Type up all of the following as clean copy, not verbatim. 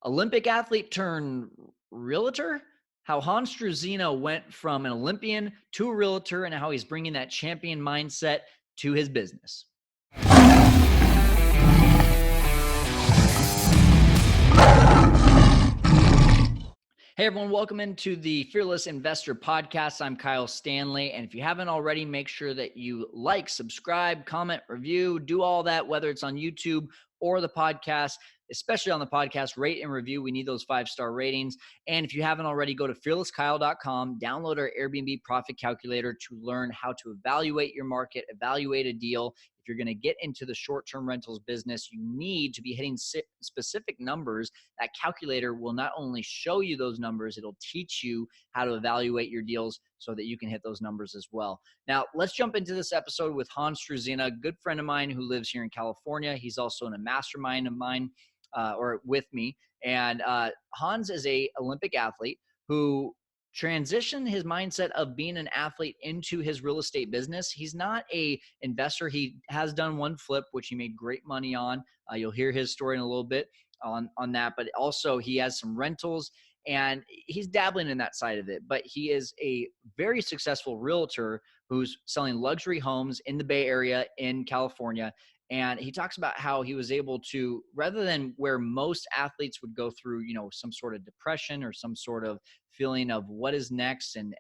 Olympic athlete turned realtor, how Hans Struzyna went from an Olympian to a realtor and how he's bringing that champion mindset to his business. Hey everyone, welcome into the Fearless Investor Podcast. I'm Kyle Stanley, and if you haven't already, make sure that you like, subscribe, comment, review, do all that, whether it's on YouTube or the podcast, especially on the podcast, rate and review. We need those 5-star ratings. And if you haven't already, go to fearlesskyle.com, download our Airbnb profit calculator to learn how to evaluate your market, evaluate a deal. If you're going to get into the short-term rentals business, you need to be hitting specific numbers. That calculator will not only show you those numbers, it'll teach you how to evaluate your deals so that you can hit those numbers as well. Now, let's jump into this episode with Hans Struzyna, a good friend of mine who lives here in California. He's also in a mastermind of mine, or with me. And Hans is a Olympic athlete who transitioned his mindset of being an athlete into his real estate business. He's not a investor. He has done one flip, which he made great money on. You'll hear his story in a little bit on that, but also he has some rentals and he's dabbling in that side of it. But he is a very successful realtor who's selling luxury homes in the Bay Area in California. And he talks about how he was able to, rather than where most athletes would go through, some sort of depression or some sort of feeling of what is next and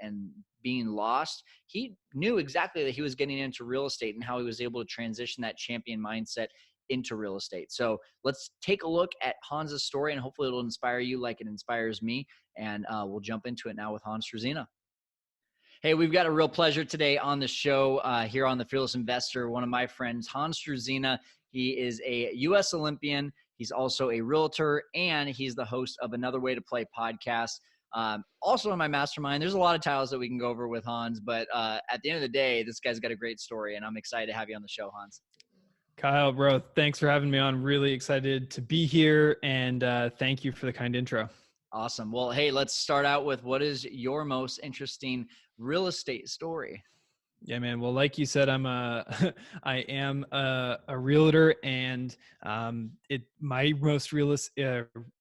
being lost, he knew exactly that he was getting into real estate and how he was able to transition that champion mindset into real estate. So let's take a look at Hans's story, and hopefully it'll inspire you like it inspires me. And we'll jump into it now with Hans Struzyna. Hey, we've got a real pleasure today on the show here on The Fearless Investor. One of my friends, Hans Struzyna. He is a U.S. Olympian. He's also a realtor, and he's the host of Another Way to Play podcast. Also in my mastermind, there's a lot of titles that we can go over with Hans, but at the end of the day, this guy's got a great story, and I'm excited to have you on the show, Hans. Kyle, bro, thanks for having me on. Really excited to be here, and thank you for the kind intro. Awesome. Well, hey, let's start out with what is your most interesting real estate story? Yeah, man. Well, like you said, I am a realtor, and my most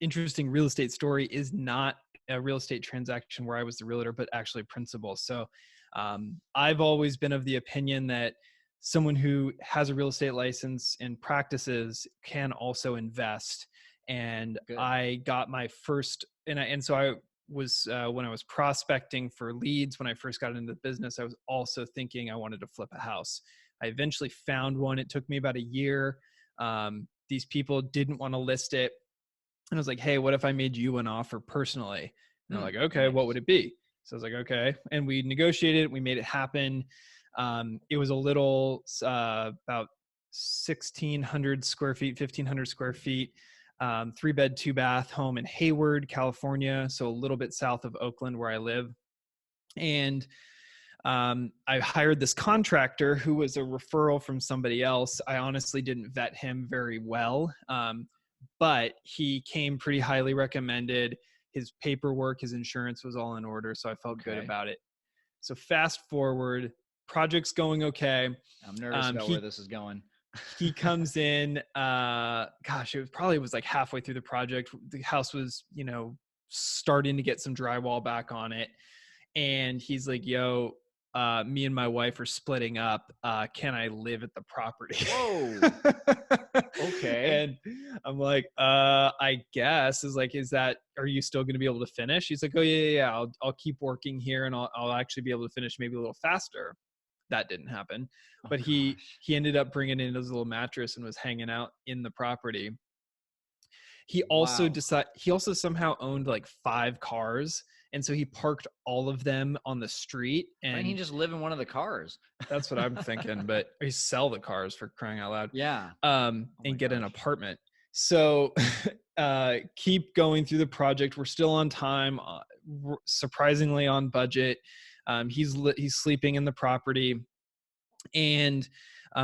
interesting real estate story is not a real estate transaction where I was the realtor, but actually principal. So I've always been of the opinion that someone who has a real estate license and practices can also invest. And Good. I got my first, so I was when I was prospecting for leads, when I first got into the business, I was also thinking I wanted to flip a house. I eventually found one. It took me about a year. These people didn't want to list it. And I was like, hey, what if I made you an offer personally? And they're like, okay, nice. What would it be? So I was like, okay. And we negotiated, we made it happen. It was a little, about 1,600 square feet, 1,500 square feet, 3-bed, 2-bath home in Hayward, California. So a little bit south of Oakland where I live. And I hired this contractor who was a referral from somebody else. I honestly didn't vet him very well, but he came pretty highly recommended. His paperwork, his insurance was all in order. So I felt good about it. So fast forward, project's going okay. I'm nervous about where this is going. He comes in, it was like halfway through the project. The house was, starting to get some drywall back on it. And he's like, yo, me and my wife are splitting up. Can I live at the property? Whoa. Okay. And I'm like, I guess. Are you still going to be able to finish? He's like, oh yeah. I'll keep working here and I'll actually be able to finish maybe a little faster. That didn't happen. But he ended up bringing in his little mattress and was hanging out in the property. He also somehow owned like 5 cars. And so he parked all of them on the street. And why didn't he just live in one of the cars? That's what I'm thinking. But he sell the cars, for crying out loud. Yeah. And get an apartment. So keep going through the project. We're still on time, surprisingly on budget. He's sleeping in the property, and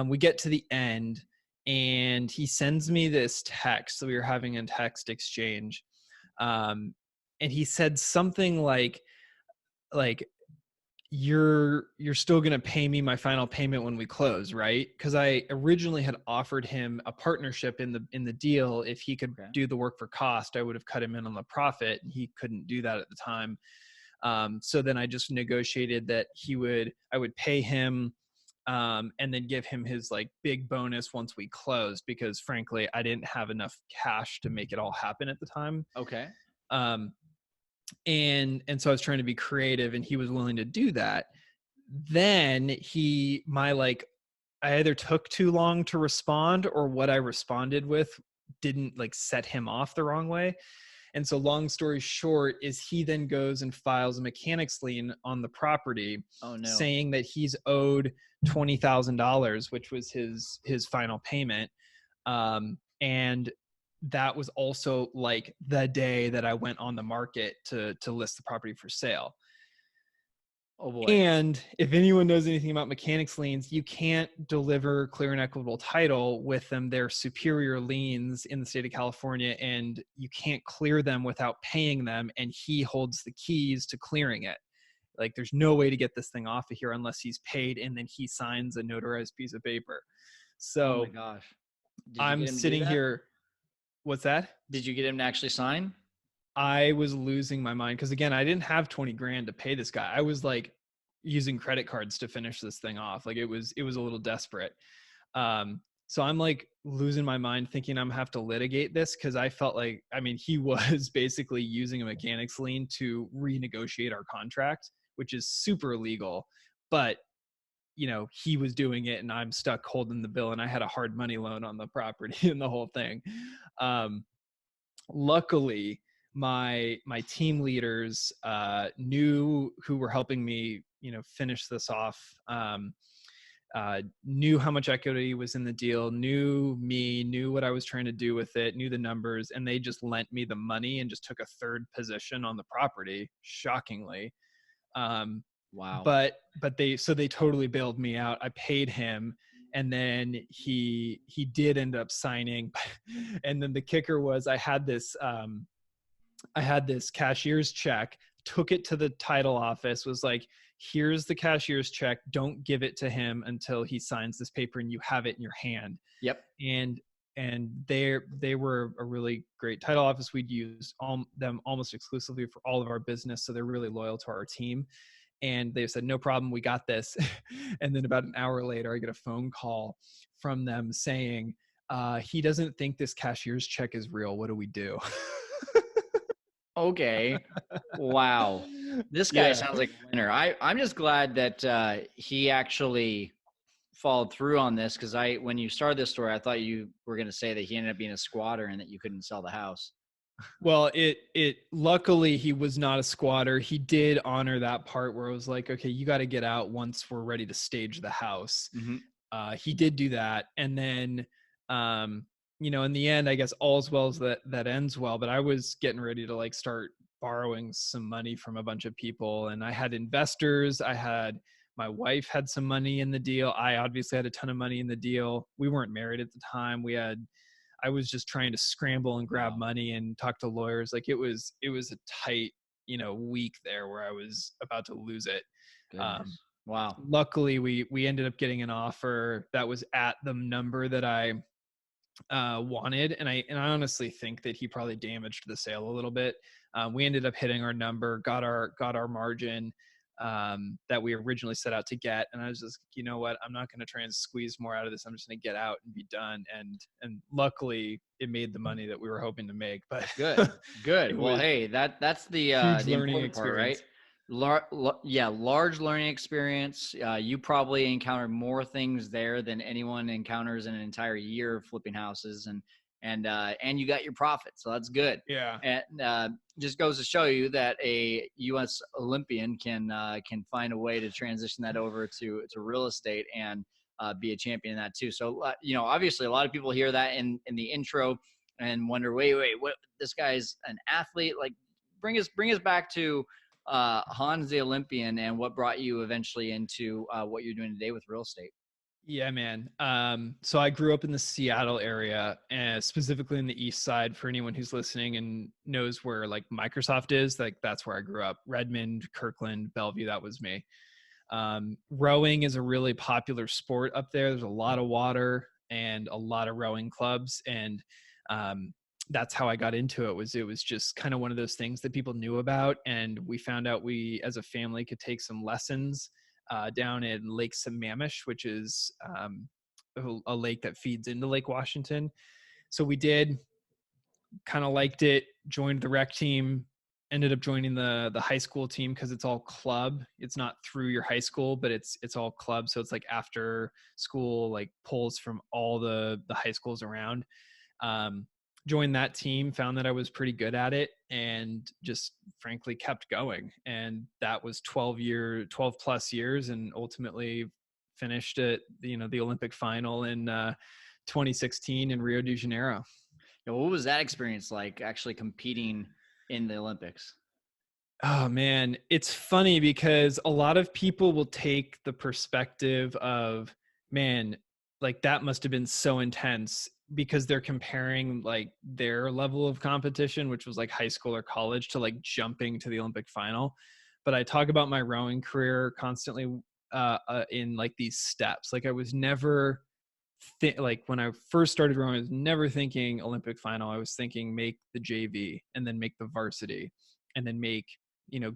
we get to the end, and he sends me this text. So we were having a text exchange, and he said something like you're still going to pay me my final payment when we close, right? Because I originally had offered him a partnership in the deal. If he could Okay. do the work for cost, I would have cut him in on the profit. He couldn't do that at the time. So then I just negotiated that I would pay him, and then give him his like big bonus once we closed, because frankly, I didn't have enough cash to make it all happen at the time. Okay. Um, and so I was trying to be creative, and he was willing to do that. Then my like, I either took too long to respond, or what I responded with didn't like set him off the wrong way. And so long story short is he then goes and files a mechanics lien on the property, Oh no. saying that he's owed $20,000, which was his final payment. And that was also like the day that I went on the market to list the property for sale. Oh boy. And if anyone knows anything about mechanics liens, you can't deliver clear and equitable title with them. They're superior liens in the state of California, and you can't clear them without paying them. And he holds the keys to clearing it. Like, there's no way to get this thing off of here unless he's paid and then he signs a notarized piece of paper. Oh my So gosh. Did you I'm get him to do sitting that? here. What's that? Did you get him to actually sign? I was losing my mind because, again, I didn't have 20 grand to pay this guy. I was like using credit cards to finish this thing off. Like, it was a little desperate. So I'm like losing my mind thinking I'm gonna have to litigate this, because I felt like, I mean, he was basically using a mechanics lien to renegotiate our contract, which is super illegal. But he was doing it, and I'm stuck holding the bill, and I had a hard money loan on the property and the whole thing. Luckily, my team leaders knew, who were helping me finish this off, knew how much equity was in the deal, knew what I was trying to do with it, knew the numbers, and they just lent me the money and just took a third position on the property, shockingly. um, Wow. but they totally bailed me out. I paid him, and then he did end up signing. And then the kicker was, I had this cashier's check, took it to the title office, was like, here's the cashier's check, don't give it to him until he signs this paper and you have it in your hand. Yep. And they were a really great title office. We'd use them almost exclusively for all of our business, so they're really loyal to our team. And they said, no problem, we got this. And then about an hour later, I get a phone call from them saying, he doesn't think this cashier's check is real, what do we do? Okay. Wow. This guy Yeah. sounds like a winner. I'm just glad that he actually followed through on this, because when you started this story, I thought you were going to say that he ended up being a squatter and that you couldn't sell the house. Well, it luckily he was not a squatter. He did honor that part where it was like, okay, you got to get out once we're ready to stage the house. Mm-hmm. He did do that. And then, in the end, I guess all's well that ends well. But I was getting ready to like start borrowing some money from a bunch of people, and I had investors. My wife had some money in the deal. I obviously had a ton of money in the deal. We weren't married at the time. I was just trying to scramble and grab money and talk to lawyers. Like, it was a tight, week there where I was about to lose it. Goodness. Wow. Luckily we ended up getting an offer that was at the number that I wanted. And I honestly think that he probably damaged the sale a little bit. We ended up hitting our number, got our margin that we originally set out to get. And I was just, you know what, I'm not going to try and squeeze more out of this. I'm just going to get out and be done. And luckily it made the money that we were hoping to make. But Good. it Well, was hey, that's the huge the learning important part, right? experience. Large learning experience. You probably encountered more things there than anyone encounters in an entire year of flipping houses, and you got your profit, so that's good. Yeah. And just goes to show you that a U.S. Olympian can find a way to transition that over to real estate and be a champion in that too. So obviously, a lot of people hear that in the intro and wonder, wait, what? This guy's an athlete. Like, bring us back to Hans the Olympian and what brought you eventually into what you're doing today with real estate. Yeah, man. So I grew up in the Seattle area, specifically in the East Side. For anyone who's listening and knows where like Microsoft is, like that's where I grew up. Redmond, Kirkland, Bellevue, that was me. Rowing is a really popular sport up there. There's a lot of water and a lot of rowing clubs, and that's how I got into it. It was just kind of one of those things that people knew about, and we found out we as a family could take some lessons down in Lake Sammamish, which is a lake that feeds into Lake Washington. So we did, kind of liked it, joined the rec team, ended up joining the high school team because it's all club. It's not through your high school, but it's all club. So it's like after school, like pulls from all the high schools around. Um, Joined that team, found that I was pretty good at it, and just frankly kept going. And that was 12 plus years, and ultimately finished at the Olympic final in 2016 in Rio de Janeiro. Now, what was that experience like, actually competing in the Olympics? Oh man, it's funny because a lot of people will take the perspective of, man, like that must have been so intense because they're comparing like their level of competition, which was like high school or college, to like jumping to the Olympic final. But I talk about my rowing career constantly in like these steps. Like I was never like when I first started rowing, I was never thinking Olympic final. I was thinking make the JV and then make the varsity and then make,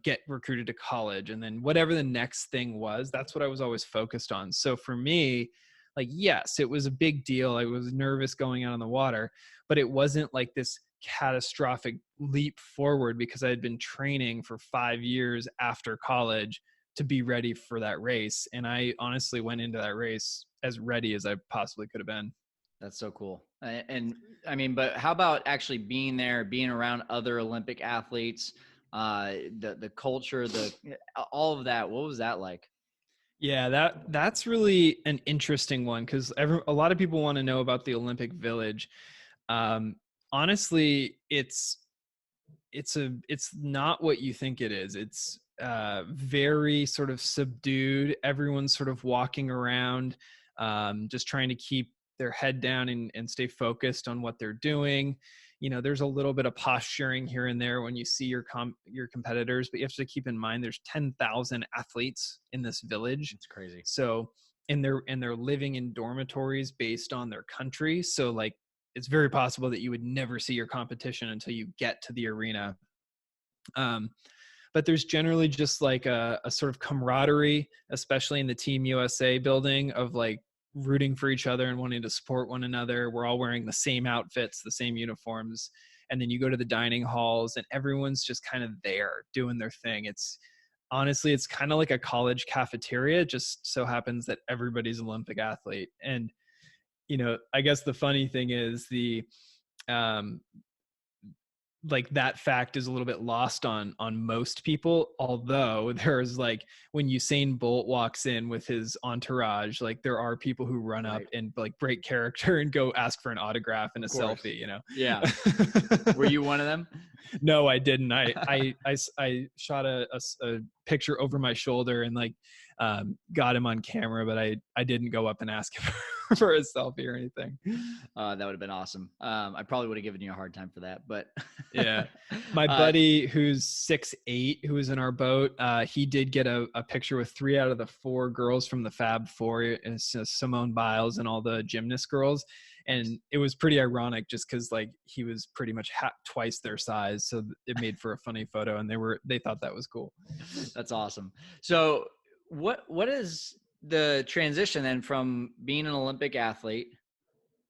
get recruited to college, and then whatever the next thing was, that's what I was always focused on. So for me, like, yes, it was a big deal. I was nervous going out on the water, but it wasn't like this catastrophic leap forward because I had been training for 5 years after college to be ready for that race. And I honestly went into that race as ready as I possibly could have been. That's so cool. And I mean, but how about actually being there, being around other Olympic athletes, the culture, all of that? What was that like? Yeah, that's really an interesting one because a lot of people want to know about the Olympic Village. Um, Honestly, it's not what you think it is. It's very sort of subdued. Everyone's sort of walking around, just trying to keep their head down and stay focused on what they're doing. There's a little bit of posturing here and there when you see your competitors, but you have to keep in mind there's 10,000 athletes in this village. It's crazy. So, and they're living in dormitories based on their country. So like it's very possible that you would never see your competition until you get to the arena. Um, but there's generally just like a sort of camaraderie, especially in the Team USA building, of like rooting for each other and wanting to support one another. We're all wearing the same outfits, the same uniforms. And then you go to the dining halls and everyone's just kind of there doing their thing. It's kind of like a college cafeteria. It just so happens that everybody's an Olympic athlete. And, I guess the funny thing is um, like that fact is a little bit lost on most people, although there's like when Usain Bolt walks in with his entourage, like there are people who run up Right. and like break character and go ask for an autograph and a Of course. selfie. Yeah. Were you one of them? No, I didn't. I shot a picture over my shoulder and like got him on camera, but I didn't go up and ask him for a selfie or anything. That would have been awesome. I probably would have given you a hard time for that, but Yeah. My buddy who's 6'8", who was in our boat, he did get a picture with 3 out of the 4 girls from the Fab Four, Simone Biles and all the gymnast girls. And it was pretty ironic just because like he was pretty much twice their size. So it made for a funny photo and they thought that was cool. That's awesome. So what is the transition then from being an Olympic athlete,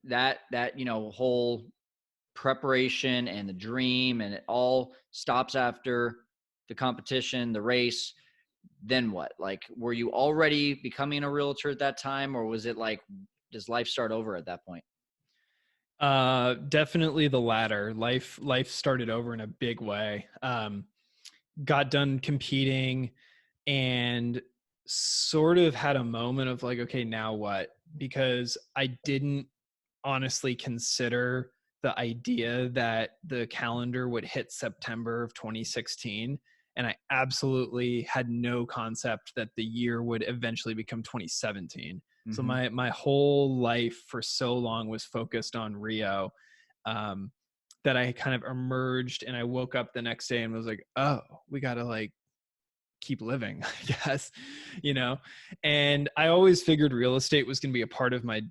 that whole preparation and the dream, and it all stops after the competition, the race, then what? Like, were you already becoming a realtor at that time, or was it like, does life start over at that point? Definitely the latter. Life started over in a big way. Got done competing and sort of had a moment of like, okay, now what? Because I didn't honestly consider the idea that the calendar would hit September of 2016. And I absolutely had no concept that the year would eventually become 2017. So Mm-hmm. my whole life for so long was focused on Rio, um, that I kind of emerged and I woke up the next day and was like, oh, we got to like keep living, I guess, you know. And I always figured real estate was going to be a part of my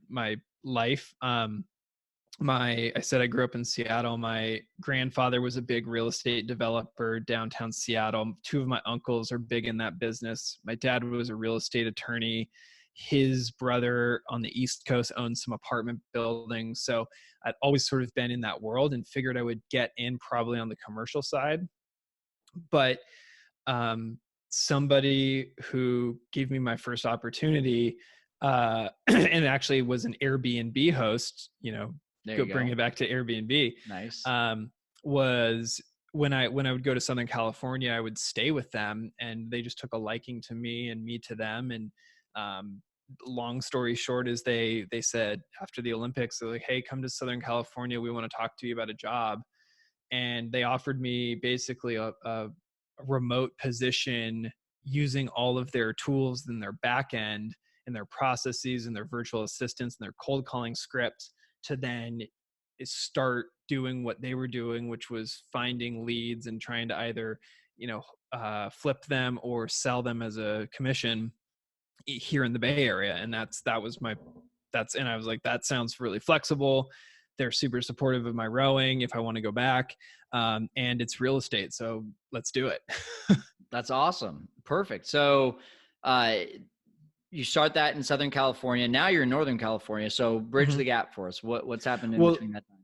life. I said I grew up in Seattle. My grandfather was a big real estate developer downtown Seattle. Two of my uncles are big in that business. My dad was a real estate attorney. His brother on the East Coast owned some apartment buildings. So I'd always sort of been in that world and figured I would get in probably on the commercial side. But um, somebody who gave me my first opportunity, and actually was an Airbnb host, There go you bring go. it back to Airbnb, Nice. um, was when I would go to Southern California, I would stay with them, and they just took a liking to me and me to them. And um, long story short is they said after the Olympics, they're like, "Hey, come to Southern California. We want to talk to you about a job." And they offered me basically a remote position using all of their tools in their back end and their processes and their virtual assistants and their cold calling scripts to then start doing what they were doing, which was finding leads and trying to either flip them or sell them as a commission here in the Bay Area. And and I was like, that sounds really flexible. They're super supportive of my rowing if I want to go back. And it's real estate. So let's do it. That's awesome. Perfect. So, uh, you start that in Southern California. Now you're in Northern California. So bridge Mm-hmm. the gap for us. What's happened in Well, between that time?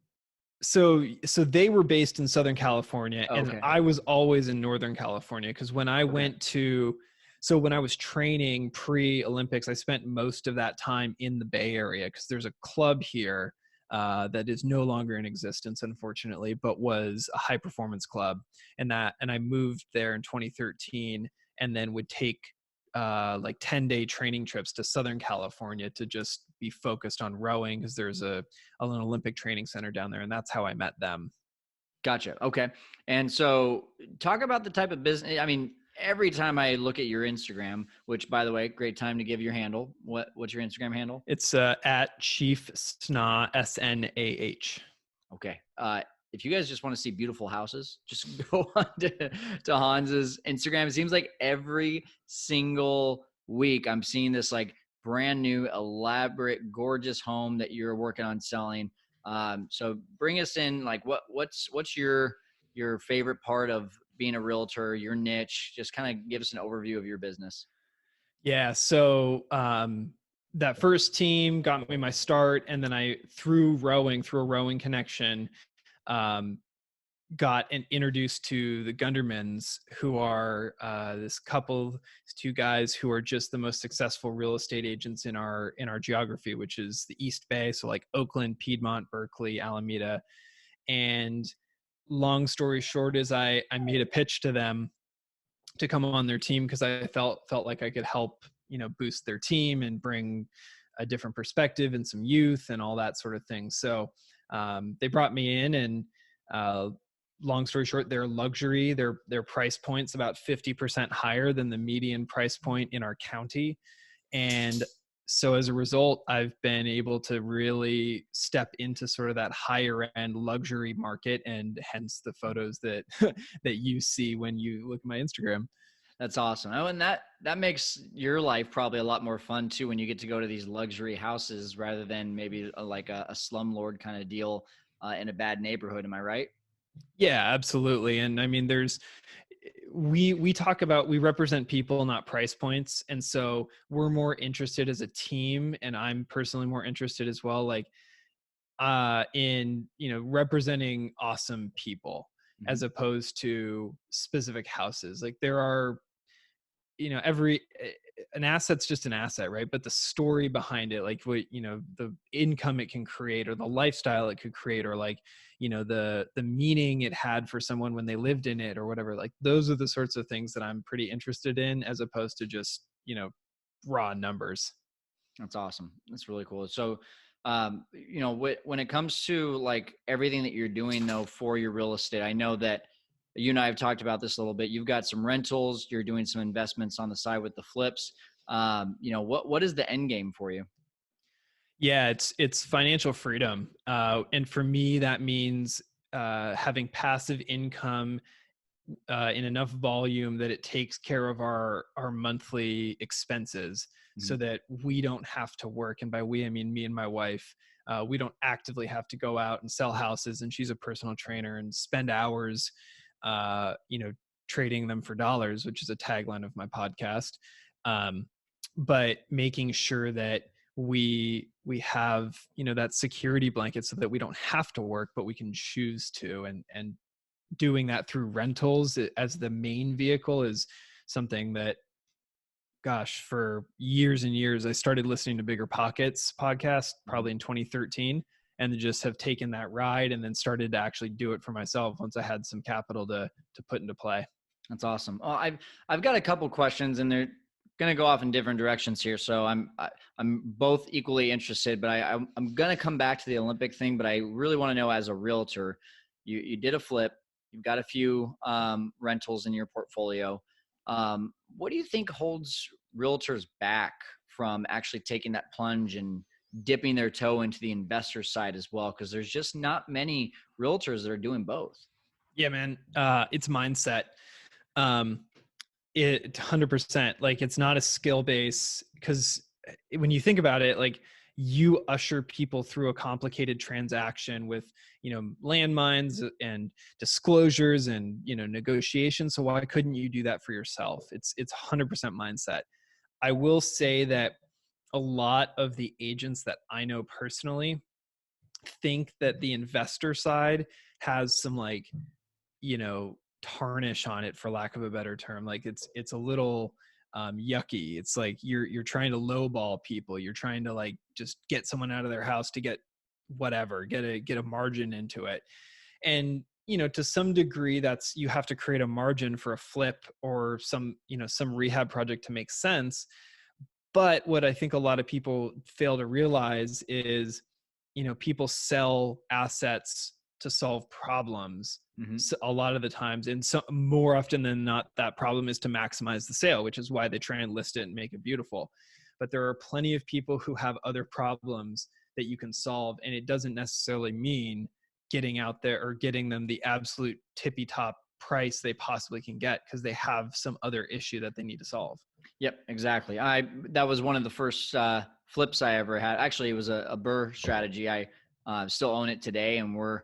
so they were based in Southern California, Oh, and okay. I was always in Northern California because Okay. when I was training pre-Olympics, I spent most of that time in the Bay Area because there's a club here that is no longer in existence, unfortunately, but was a high performance club. And I moved there in 2013, and then would take like 10-day training trips to Southern California to just be focused on rowing because there's an Olympic training center down there, and that's how I met them. Gotcha. Okay. And so talk about the type of business. I mean, every time I look at your Instagram, which by the way, great time to give your handle. What's your Instagram handle? It's at Chief Snah, SNAH. Okay. If you guys just want to see beautiful houses, just go on to Hans's Instagram. It seems like every single week I'm seeing this like brand new, elaborate, gorgeous home that you're working on selling. So bring us in. Like, what's your favorite part of being a realtor? Your niche? Just kind of give us an overview of your business. Yeah. So that first team got me my start, and then through a rowing connection, um, introduced to the Gundermans, who are these two guys who are just the most successful real estate agents in our geography, which is the East Bay, so like Oakland, Piedmont, Berkeley, Alameda. And long story short is I made a pitch to them to come on their team because I felt like I could help boost their team and bring a different perspective and some youth and all that sort of thing. So they brought me in, and long story short, they're luxury. Their price point's about 50% higher than the median price point in our county. And so as a result, I've been able to really step into sort of that higher end luxury market, and hence the photos that that you see when you look at my Instagram. That's awesome. Oh, and that makes your life probably a lot more fun too when you get to go to these luxury houses rather than maybe like a slumlord kind of deal in a bad neighborhood. Am I right? Yeah, absolutely. And I mean, we represent people, not price points. And so we're more interested as a team, and I'm personally more interested as well, like in representing awesome people Hmm. as opposed to specific houses. Like there are every an asset's just an asset, right? But the story behind it, like what the income it can create, or the lifestyle it could create, or like the meaning it had for someone when they lived in it, or whatever, like those are the sorts of things that I'm pretty interested in, as opposed to just raw numbers. That's awesome. That's really cool. So, when it comes to like everything that you're doing though for your real estate, I know that you and I have talked about this a little bit. You've got some rentals. You're doing some investments on the side with the flips. What is the end game for you? Yeah, it's financial freedom, and for me that means having passive income in enough volume that it takes care of our monthly expenses, so Mhm. that we don't have to work. And by we, I mean me and my wife. We don't actively have to go out and sell houses, and she's a personal trainer, and spend hours, you know, trading them for dollars, which is a tagline of my podcast. Um, but making sure that we have, you know, that security blanket so that we don't have to work, but we can choose to. And doing that through rentals as the main vehicle is something that, gosh, for years and years, I started listening to Bigger Pockets podcast Mhm. probably in 2013, and just have taken that ride and then started to actually do it for myself once I had some capital to put into play. That's awesome. Well, I've got a couple questions, and they're going to go off in different directions here. So I'm both equally interested, but I'm going to come back to the Olympic thing. But I really want to know, as a realtor, you did a flip, you've got a few rentals in your portfolio. What do you think holds realtors back from actually taking that plunge and dipping their toe into the investor side as well? Because there's just not many realtors that are doing both. Yeah, man. It's mindset. Um, it 100%, like, it's not a skill base, because when you think about it, like, you usher people through a complicated transaction with, you know, landmines and disclosures and, you know, negotiations. So why couldn't you do that for yourself? It's 100% mindset. I will say that a lot of the agents that I know personally think that the investor side has some, like, you know, tarnish on it, for lack of a better term. Like, it's a little yucky. It's like you're trying to lowball people. You're trying to, like, just get someone out of their house to get whatever, get a margin into it. And, you know, to some degree, that's, you have to create a margin for a flip or some, you know, some rehab project to make sense. But what I think a lot of people fail to realize is, you know, people sell assets to solve problems, Hmm. so a lot of the times, and so more often than not, that problem is to maximize the sale, which is why they try and list it and make it beautiful. But there are plenty of people who have other problems that you can solve, and it doesn't necessarily mean getting out there or getting them the absolute tippy top price they possibly can get, because they have some other issue that they need to solve. Yep, exactly. That was one of the first flips I ever had. Actually, it was a Burr strategy. I still own it today, and we're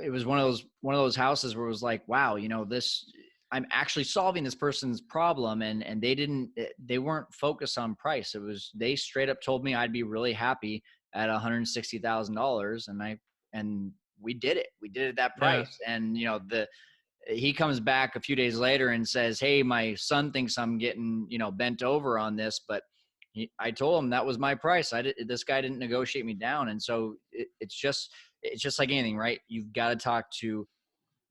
it was one of those houses where it was like, wow, this, I'm actually solving this person's problem, and they weren't focused on price. It was, they straight up told me I'd be really happy at $160,000, and we did it. We did it at that Yeah. price, and the he comes back a few days later and says, "Hey, my son thinks I'm getting, bent over on this, but I told him that was my price. This guy didn't negotiate me down." And so it's just like anything, right? You've got to talk to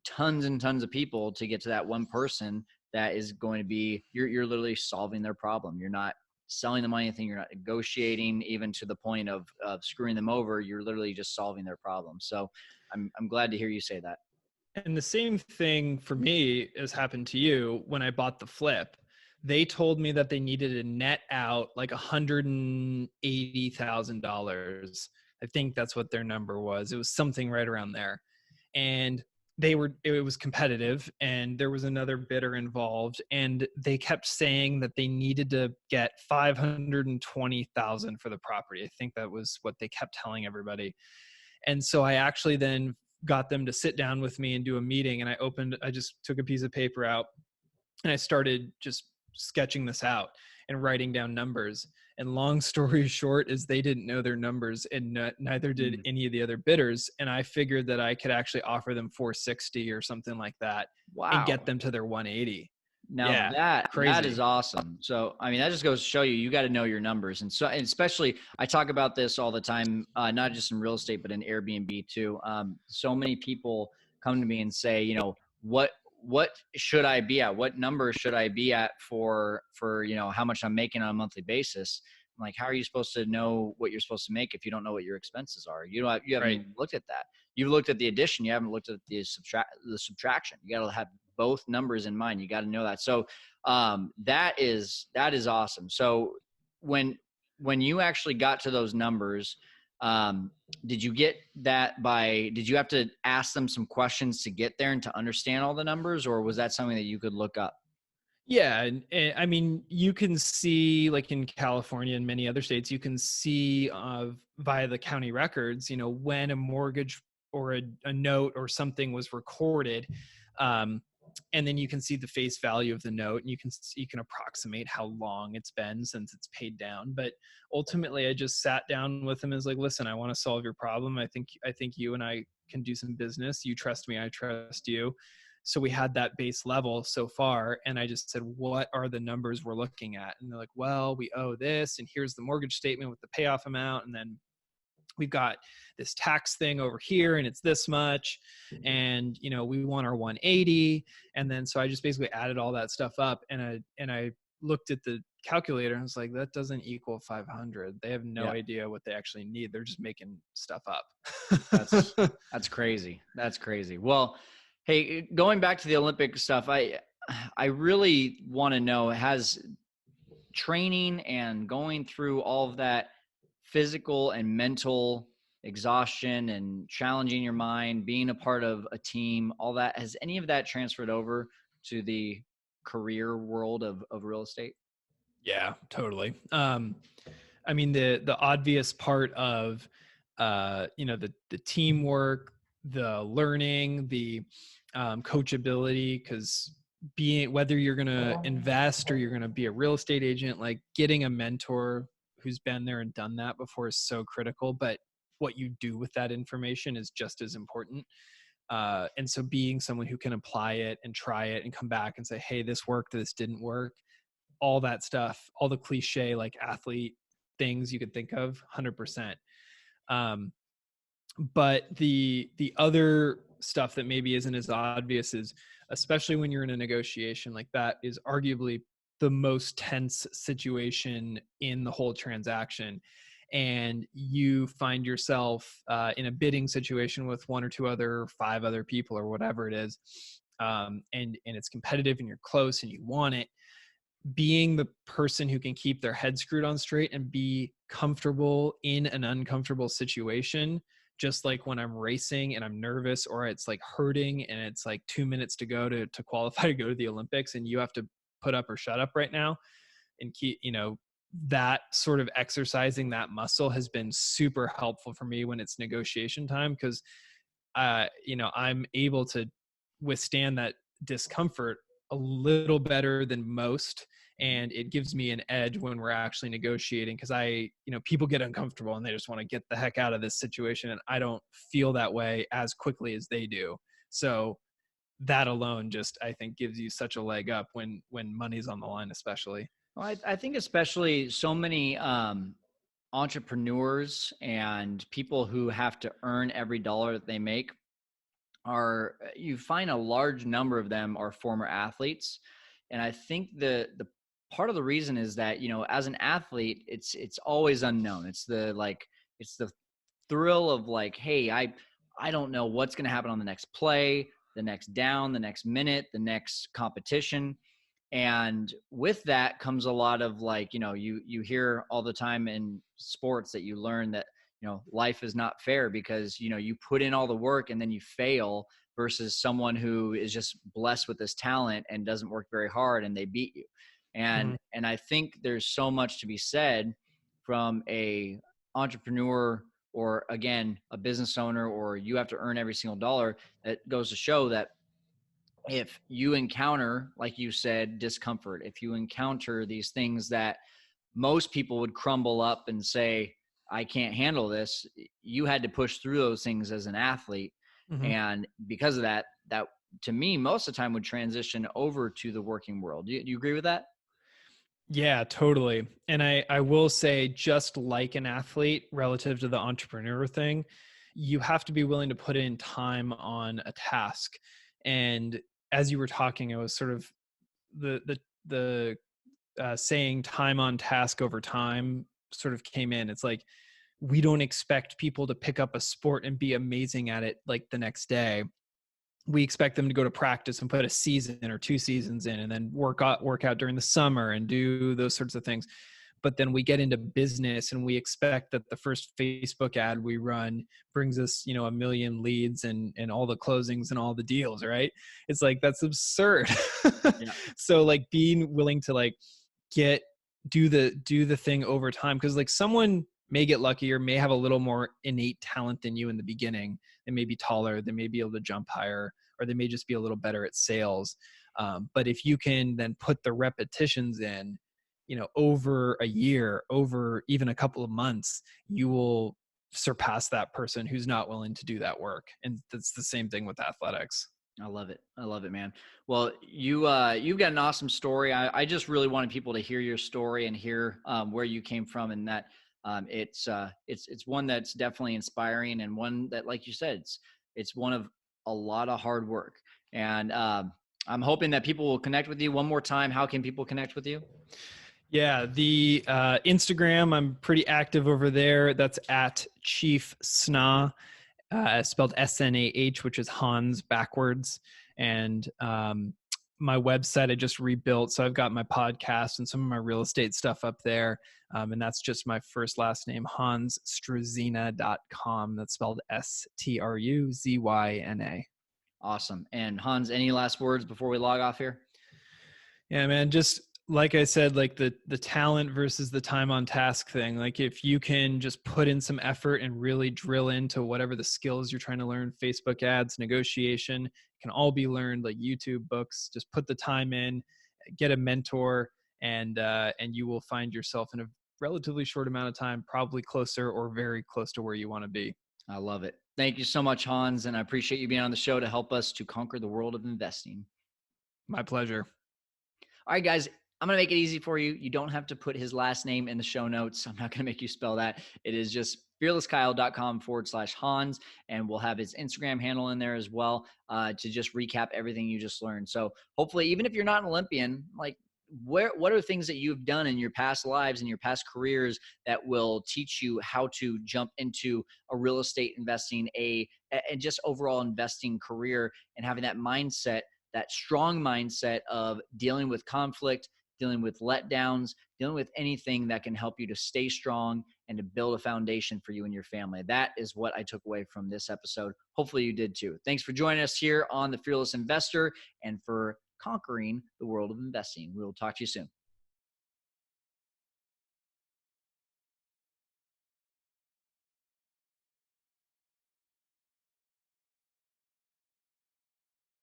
tons and tons of people to get to that one person that is going to be, you're literally solving their problem. You're not selling them anything. You're not negotiating even to the point of screwing them over. You're literally just solving their problem. So I'm glad to hear you say that. And the same thing for me has happened to you when I bought the flip. They told me that they needed to net out like $180,000. I think that's what their number was. It was something right around there. And it was competitive, and there was another bidder involved, and they kept saying that they needed to get 520,000 for the property. I think that was what they kept telling everybody. And so I actually then got them to sit down with me and do a meeting. And I just took a piece of paper out, and I started just sketching this out and writing down numbers. And long story short is, they didn't know their numbers, and neither did Mm. any of the other bidders. And I figured that I could actually offer them 460 or something like that, and get Wow. them to their 180. Now Yeah, that is crazy. awesome. So, I mean, that just goes to show you got to know your numbers. And especially, I talk about this all the time, not just in real estate, but in Airbnb too. So many people come to me and say, what should I be at? What number should I be at for how much I'm making on a monthly basis? I'm like, how are you supposed to know what you're supposed to make if you don't know what your expenses are? You haven't Right. even looked at that. You've looked at the addition. You haven't looked at the subtraction. You got to have both numbers in mind. You got to know that. So that is awesome. So when when you actually got to those numbers, Um, did you get that did you have to ask them some questions to get there and to understand all the numbers, or was that something that you could look up? Yeah, and I mean, you can see, like in California and many other states, you can see via the county records, when a mortgage or a note or something was recorded, um, and then you can see the face value of the note, and you can approximate how long it's been since it's paid down. But ultimately, I just sat down with him and was like, "Listen, I want to solve your problem. I think you and I can do some business. You trust me, I trust you." So we had that base level so far, and I just said, what are the numbers we're looking at? And they're like, well, we owe this, and here's the mortgage statement with the payoff amount, and then we've got this tax thing over here, and it's this much, and we want our 180. And then so I just basically added all that stuff up, and I looked at the calculator and I was like, that doesn't equal 500. They have no Yeah. idea what they actually need. They're just making stuff That's up. that's crazy. That's crazy. Well, hey, going back to the Olympic stuff, I really want to know, has training and going through all of that physical and mental exhaustion and challenging your mind, being a part of a team, all that, has any of that transferred over to the career world of real estate? Yeah, totally. I mean, the obvious part of the teamwork, the learning, the coachability, because being whether you're going to invest or you're going to be a real estate agent, like getting a mentor who's been there and done that before is so critical. But what you do with that information is just as important. And so being someone who can apply it and try it and come back and say, hey, this worked, this didn't work, all that stuff, all the cliche like athlete things you could think of, 100%. Um, but the other stuff that maybe isn't as obvious is, especially when you're in a negotiation like that, is arguably the most tense situation in the whole transaction. And you find yourself in a bidding situation with one or two other, five other people, or whatever it is, and it's competitive and you're close and you want it. Being the person who can keep their head screwed on straight and be comfortable in an uncomfortable situation, just like when I'm racing and I'm nervous, or it's like hurting and it's like 2 minutes to go to qualify to go to the Olympics, and you have to put up or shut up right now, and keep, that sort of exercising that muscle has been super helpful for me when it's negotiation time, because I'm able to withstand that discomfort a little better than most. And it gives me an edge when we're actually negotiating, because people get uncomfortable and they just want to get the heck out of this situation. And I don't feel that way as quickly as they do. So that alone just, I think, gives you such a leg up when money's on the line, especially. Well, I think especially so many entrepreneurs and people who have to earn every dollar that they make you find a large number of them are former athletes. And I think the part of the reason is that, as an athlete, it's always unknown. It's the thrill of like, hey, I don't know what's going to happen on the next play, the next down, the next minute, the next competition. And with that comes a lot of like, you hear all the time in sports that you learn that, life is not fair because, you put in all the work and then you fail, versus someone who is just blessed with this talent and doesn't work very hard and they beat you. Mhm. And I think there's so much to be said from a entrepreneur, or again, a business owner, or you have to earn every single dollar. That goes to show that if you encounter, like you said, discomfort, if you encounter these things that most people would crumble up and say, I can't handle this, you had to push through those things as an athlete. Mhm. And because of that, that to me, most of the time would transition over to the working world. Do you agree with that? Yeah, totally. And I will say, just like an athlete relative to the entrepreneur thing, you have to be willing to put in time on a task. And as you were talking, it was sort of the saying time on task over time sort of came in. It's like, we don't expect people to pick up a sport and be amazing at it like the next day. We expect them to go to practice and put a season or two seasons in, and then work out during the summer and do those sorts of things. but then we get into business and we expect that the first Facebook ad we run brings us, 1 million leads and all the closings and all the deals, right? It's like, that's absurd. Yeah. So like being willing to like get do the thing over time, because like someone may get lucky or may have a little more innate talent than you in the beginning. They may be taller, they may be able to jump higher, or they may just be a little better at sales. But if you can then put the repetitions in, over a year, over even a couple of months, you will surpass that person who's not willing to do that work. And that's the same thing with athletics. I love it. I love it, man. Well, you've got an awesome story. I just really wanted people to hear your story and hear where you came from, and that it's one that's definitely inspiring, and one that, like you said, it's one of a lot of hard work. And I'm hoping that people will connect with you one more time. How can people connect with you? Yeah, the Instagram, I'm pretty active over there. That's at Chief Sna, spelled SNAH, which is Hans backwards. And my website I just rebuilt. So I've got my podcast and some of my real estate stuff up there. And that's just my first last name, hansstruzyna.com. That's spelled Struzyna. Awesome. And Hans, any last words before we log off here? Yeah, man, just like I said, like the talent versus the time on task thing. Like if you can just put in some effort and really drill into whatever the skills you're trying to learn, Facebook ads, negotiation, can all be learned, like YouTube, books. Just put the time in, get a mentor, and you will find yourself in a relatively short amount of time, probably closer or very close to where you want to be. I love it. Thank you so much, Hans, and I appreciate you being on the show to help us to conquer the world of investing. My pleasure. All right, guys, I'm going to make it easy for you. You don't have to put his last name in the show notes. I'm not going to make you spell that. It is just fearlesskyle.com/Hans, and we'll have his Instagram handle in there as well to just recap everything you just learned. So hopefully, even if you're not an Olympian, like what are things that you've done in your past lives and your past careers that will teach you how to jump into a real estate investing, and just overall investing career, and having that mindset, that strong mindset of dealing with conflict, dealing with letdowns, dealing with anything that can help you to stay strong and to build a foundation for you and your family. That is what I took away from this episode. Hopefully you did too. Thanks for joining us here on The Fearless Investor and for conquering the world of investing. We will talk to you soon.